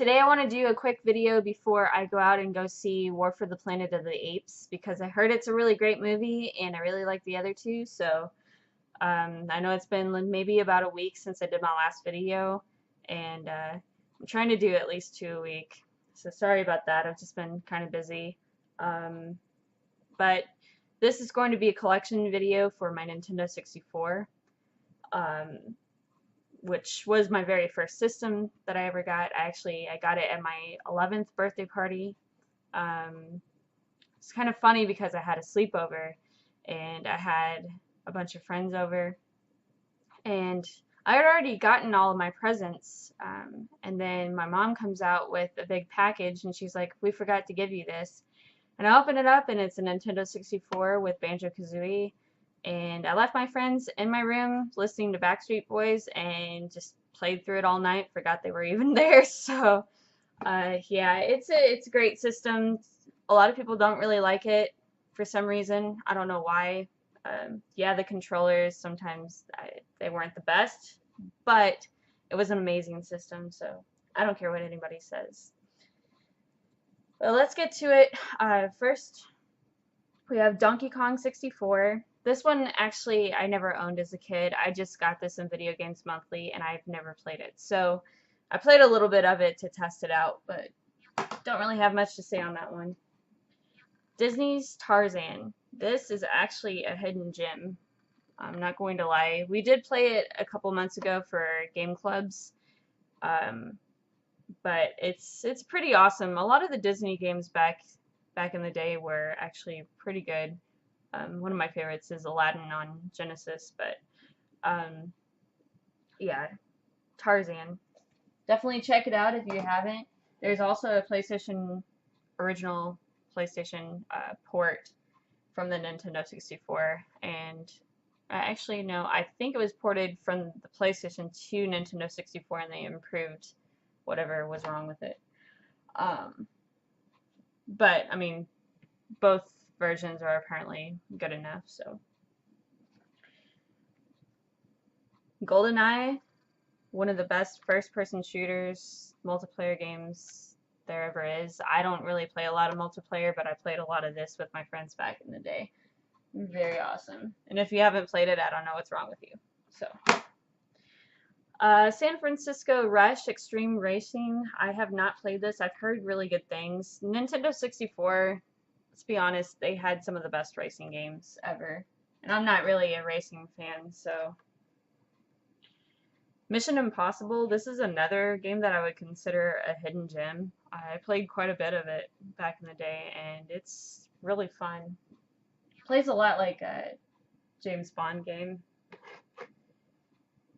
Today I want to do a quick video before I go out and go see War for the Planet of the Apes because I heard it's a really great movie and I really like the other two. So I know it's been maybe about a week since I did my last video, and I'm trying to do at least 2 a week. So sorry about that. I've just been kind of busy. Um, but this is going to be a collection video for my Nintendo 64. Which was my very first system that I ever got. I got it at my 11th birthday party. It's kind of funny because I had a sleepover and I had a bunch of friends over, and I had already gotten all of my presents, and then my mom comes out with a big package and she's like, "We forgot to give you this." And I open it up and it's a Nintendo 64 with Banjo-Kazooie. And I left my friends in my room listening to Backstreet Boys and just played through it all night. Forgot they were even there. So, yeah, it's a great system. A lot of people don't really like it for some reason. I don't know why. Yeah, the controllers sometimes they weren't the best, but it was an amazing system. So I don't care what anybody says. Well, let's get to it. First, we have Donkey Kong 64. This one, actually, I never owned as a kid. I just got this in Video Games Monthly, and I've never played it. So I played a little bit of it to test it out, but don't really have much to say on that one. Disney's Tarzan. This is actually a hidden gem. I'm not going to lie. We did play it a couple months ago for game clubs, but it's pretty awesome. A lot of the Disney games back in the day were actually pretty good. One of my favorites is Aladdin on Genesis, but yeah, Tarzan. Definitely check it out if you haven't. There's also a original PlayStation port from the Nintendo 64, and actually no, I think it was ported from the PlayStation to Nintendo 64, and they improved whatever was wrong with it. But I mean, both versions are apparently good enough. So GoldenEye, one of the best first-person shooters, multiplayer games there ever is. I don't really play a lot of multiplayer, but I played a lot of this with my friends back in the day. Very awesome. And if you haven't played it, I don't know what's wrong with you. So San Francisco Rush Extreme Racing. I have not played this. I've heard really good things. Nintendo 64, let's be honest, they had some of the best racing games ever. And I'm not really a racing fan, so. Mission Impossible, this is another game that I would consider a hidden gem. I played quite a bit of it back in the day, and it's really fun. Plays a lot like a James Bond game.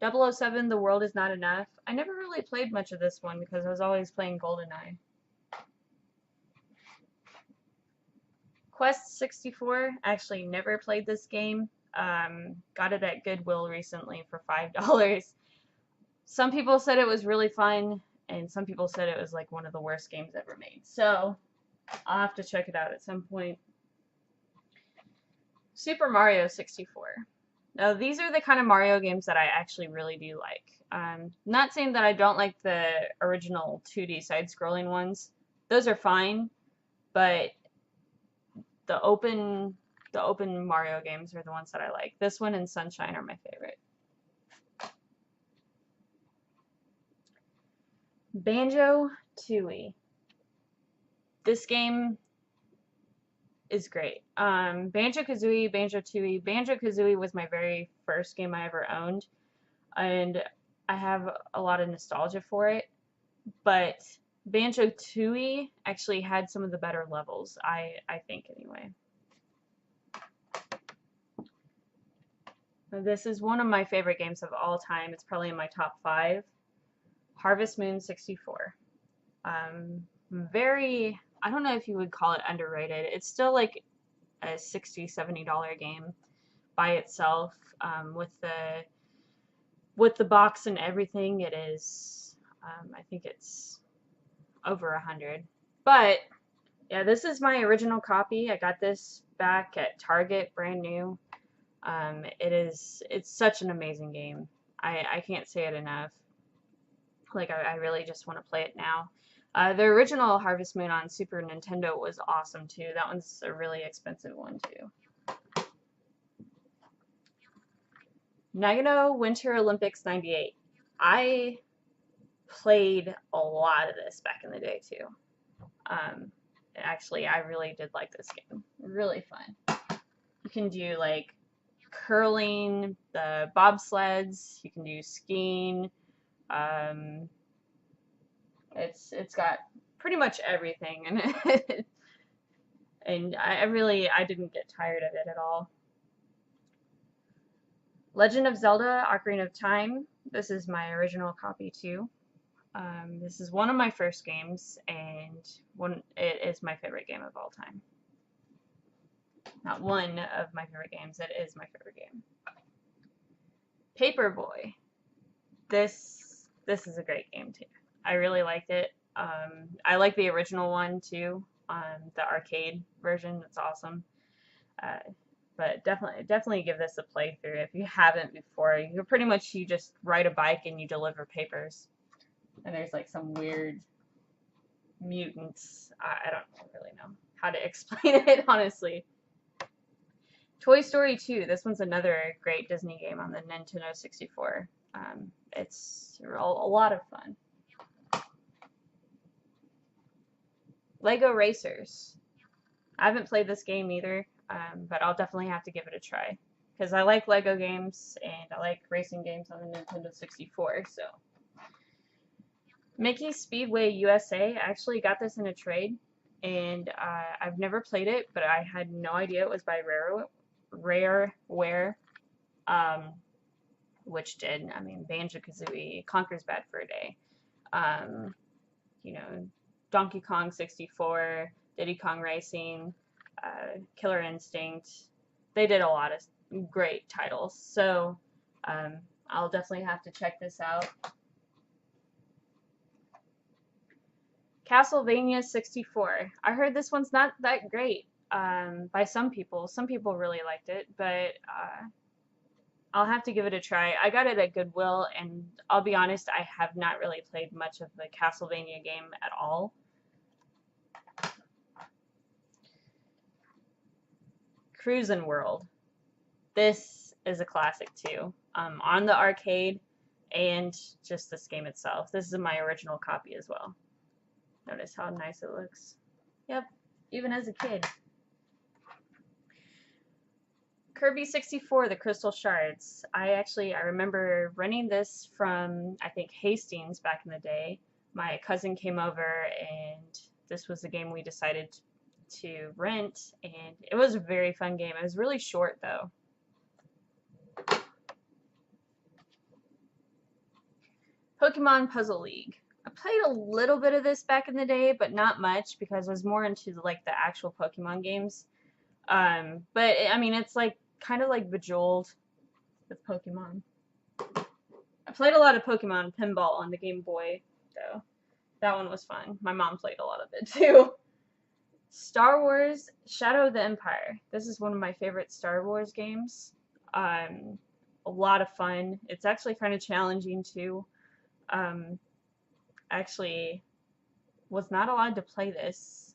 007, The World Is Not Enough. I never really played much of this one because I was always playing GoldenEye. Quest 64, actually never played this game. Got it at Goodwill recently for $5. Some people said it was really fun, and some people said it was like one of the worst games ever made. So I'll have to check it out at some point. Super Mario 64. Now, these are the kind of Mario games that I actually really do like. Not saying that I don't like the original 2D side-scrolling ones. Those are fine, but the open Mario games are the ones that I like. This one and Sunshine are my favorite. Banjo-Tooie. This game is great. Banjo-Kazooie, Banjo-Tooie. Banjo-Kazooie was my very first game I ever owned, and I have a lot of nostalgia for it, but Banjo-Tooie actually had some of the better levels, I think anyway. This is one of my favorite games of all time. It's probably in my top 5. Harvest Moon 64. I don't know if you would call it underrated. It's still like a $60, $70 game by itself. With the box and everything, it is, I think it's over 100. But yeah, this is my original copy. I got this back at Target, brand new. It's such an amazing game. I can't say it enough. Like, I really just want to play it now. The original Harvest Moon on Super Nintendo was awesome too. That one's a really expensive one too. Nagano Winter Olympics 98. I played a lot of this back in the day too. Actually, I really did like this game. Really fun. You can do like curling, the bobsleds. You can do skiing. Um, it's got pretty much everything in it, and I didn't get tired of it at all. Legend of Zelda: Ocarina of Time. This is my original copy too. This is one of my first games, and it is my favorite game of all time. Not one of my favorite games, it is my favorite game. Paperboy. This is a great game too. I really liked it. I like the original one too, the arcade version. It's awesome. But definitely give this a playthrough if you haven't before. You just ride a bike and you deliver papers. And there's like some weird mutants. I don't really know how to explain it, honestly. Toy Story 2. This one's another great Disney game on the Nintendo 64. It's a lot of fun. Lego Racers. I haven't played this game either, but I'll definitely have to give it a try. Because I like Lego games, and I like racing games on the Nintendo 64, so. Mickey Speedway USA. I actually got this in a trade, and I've never played it, but I had no idea it was by Rareware, which did, I mean, Banjo-Kazooie, Conker's Bad Fur Day, you know, Donkey Kong 64, Diddy Kong Racing, Killer Instinct. They did a lot of great titles, so I'll definitely have to check this out. Castlevania 64. I heard this one's not that great by some people. Some people really liked it, but I'll have to give it a try. I got it at Goodwill, and I'll be honest, I have not really played much of the Castlevania game at all. Cruisin' World. This is a classic too. On the arcade and just this game itself. This is my original copy as well. Notice how nice it looks. Yep, even as a kid. Kirby 64, the Crystal Shards. I remember renting this from, I think, Hastings back in the day. My cousin came over, and this was the game we decided to rent, and it was a very fun game. It was really short, though. Pokemon Puzzle League. I played a little bit of this back in the day, but not much because I was more into like the actual Pokemon games. But I mean, it's like kind of like Bejeweled with Pokemon. I played a lot of Pokemon Pinball on the Game Boy, though. That one was fun. My mom played a lot of it too. Star Wars Shadow of the Empire. This is one of my favorite Star Wars games. A lot of fun. It's actually kind of challenging too. Actually was not allowed to play this,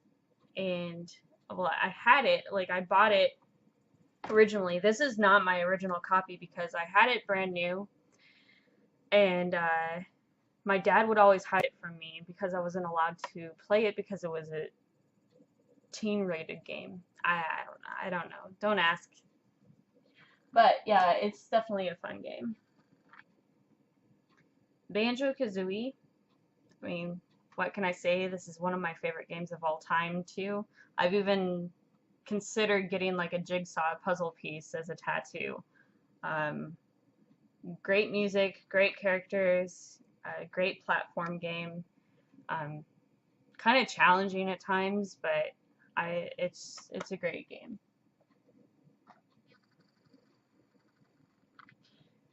and well, I had it, like I bought it originally. This is not my original copy because I had it brand new, and my dad would always hide it from me because I wasn't allowed to play it because it was a teen rated game. I don't know, don't ask, but yeah, it's definitely a fun game. Banjo-Kazooie. I mean, what can I say? This is one of my favorite games of all time, too. I've even considered getting like a jigsaw puzzle piece as a tattoo. Great music, great characters, great platform game. Kind of challenging at times, but it's a great game.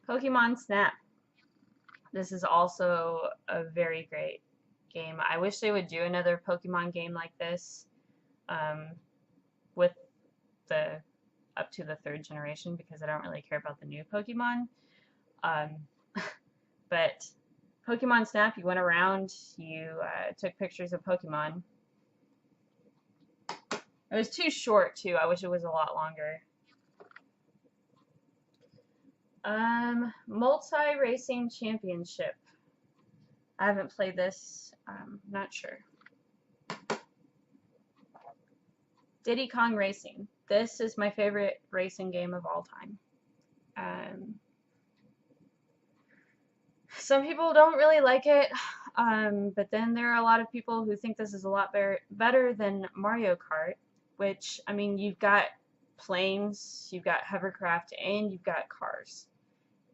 Pokemon Snap. This is also a very great game. I wish they would do another Pokemon game like this with the up to the 3rd generation because I don't really care about the new Pokemon. But Pokemon Snap, you went around, you took pictures of Pokemon. It was too short, too. I wish it was a lot longer. Multi-Racing Championship. I haven't played this. Not sure. Diddy Kong Racing. This is my favorite racing game of all time. Some people don't really like it, but then there are a lot of people who think this is a lot better than Mario Kart, which, I mean, you've got planes, you've got hovercraft, and you've got cars.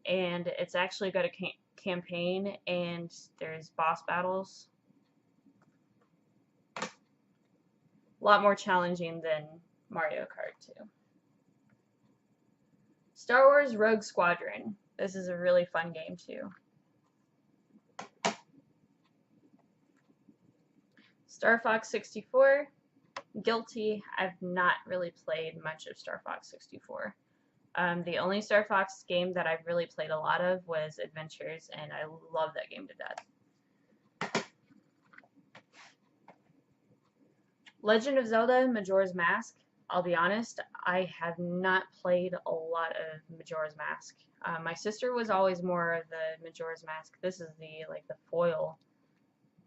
And it's actually got a campaign, and there's boss battles. A lot more challenging than Mario Kart 2. Star Wars Rogue Squadron. This is a really fun game, too. Star Fox 64. Guilty. I've not really played much of Star Fox 64. The only Star Fox game that I've really played a lot of was Adventures, and I love that game to death. Legend of Zelda Majora's Mask. I'll be honest, I have not played a lot of Majora's Mask. My sister was always more of the Majora's Mask. This is the foil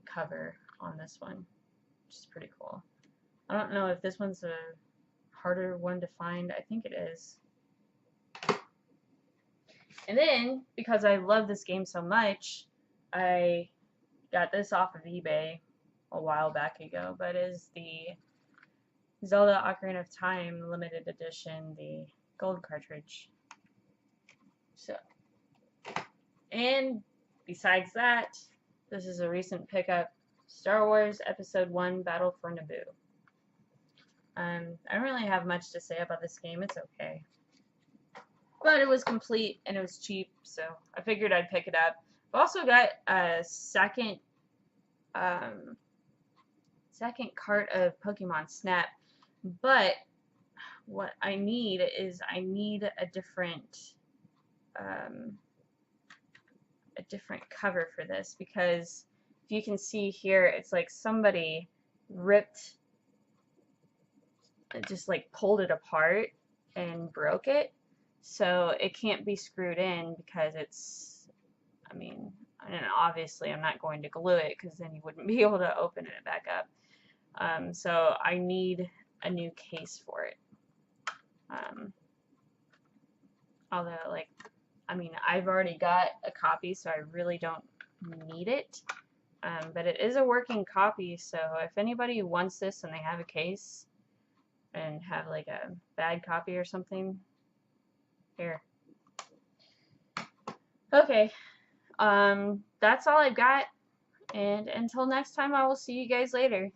cover on this one, which is pretty cool. I don't know if this one's a harder one to find. I think it is. And then, because I love this game so much, I got this off of eBay a while back ago, but it is the Zelda Ocarina of Time limited edition, the gold cartridge. So, and besides that, this is a recent pickup, Star Wars Episode 1 Battle for Naboo. I don't really have much to say about this game. It's okay. But it was complete and it was cheap, so I figured I'd pick it up. I've also got a second cart of Pokemon Snap, but what I need is a different cover for this, because if you can see here, it's like somebody ripped, just like pulled it apart and broke it. So it can't be screwed in because it's, I mean, and obviously I'm not going to glue it because then you wouldn't be able to open it back up. So I need a new case for it. Although, like, I mean, I've already got a copy, so I really don't need it. But it is a working copy, so if anybody wants this and they have a case and have like a bad copy or something, here. Okay, that's all I've got, and until next time, I will see you guys later.